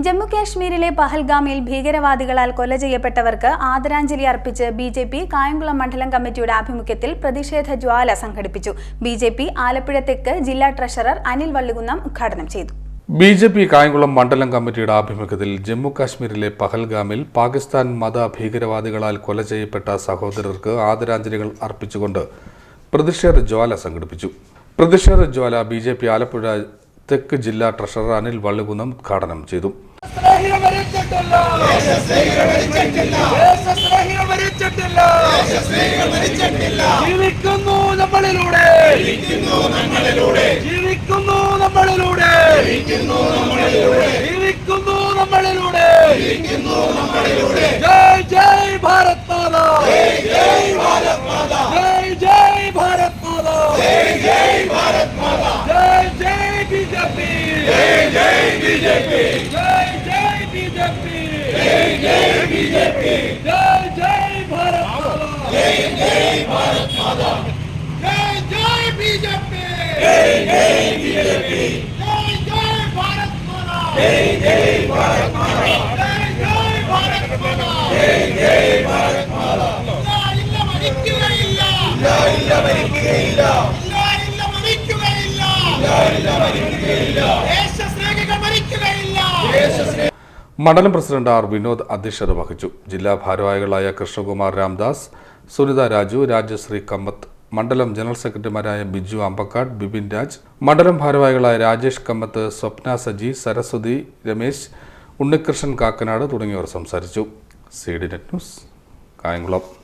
ജമ്മു കാശ്മീരിലെ പഹൽഗാമിൽ ഭീകരവാദികളാൽ കൊല ചെയ്യപ്പെട്ടവർക്ക് ആദരാഞ്ജലി അർപ്പിച്ച് ബിജെപി കായംകുളം മണ്ഡലം കമ്മിറ്റിയുടെ ആഭിമുഖ്യത്തിൽ പ്രതിഷേധ ജ്വാല സംഘടിപ്പിച്ചു. ബിജെപി ആലപ്പുഴ തെക്ക് ജില്ലാ ട്രഷറർ അനിൽ വള്ളുകുന്നം ഉദ്ഘാടനം ചെയ്തു. ബിജെപി കായംകുളം മണ്ഡലം കമ്മിറ്റിയുടെ ആഭിമുഖ്യത്തിൽ ജമ്മു കാശ്മീരിലെ പഹൽഗാമിൽ പാകിസ്ഥാൻ മത ഭീകരവാദികളാൽ കൊല ചെയ്യപ്പെട്ട സഹോദരർക്ക് ആദരാഞ്ജലികൾ അർപ്പിച്ചുകൊണ്ട് പ്രതിഷേധ ജ്വാല സംഘടിപ്പിച്ചു. പ്രതിഷേധ ജ്വാല ബിജെപി ആലപ്പുഴ തെക്ക് ജില്ലാ ട്രഷറർ അനിൽ വള്ളുകുന്നം ഉദ്ഘാടനം ചെയ്തു. മണ്ഡലം പ്രസിഡന്റ് ആർ വിനോദ് അധ്യക്ഷത വഹിച്ചു. ജില്ലാ ഭാരവാഹികളായ കൃഷ്ണകുമാർ രാംദാസ്, സുനിത രാജു, രാജശ്രീ കമ്മത്ത്, മണ്ഡലം ജനറൽ സെക്രട്ടറിമാരായ ബിജു അമ്പക്കാട്, ബിപിൻ രാജ്, മണ്ഡലം ഭാരവാഹികളായ രാജേഷ് കമ്മത്ത്, സ്വപ്ന സജി, സരസ്വതി രമേശ്, ഉണ്ണികൃഷ്ണൻ കാക്കനാട് തുടങ്ങിയവർ സംസാരിച്ചു. CDNet news, Kayamkulam.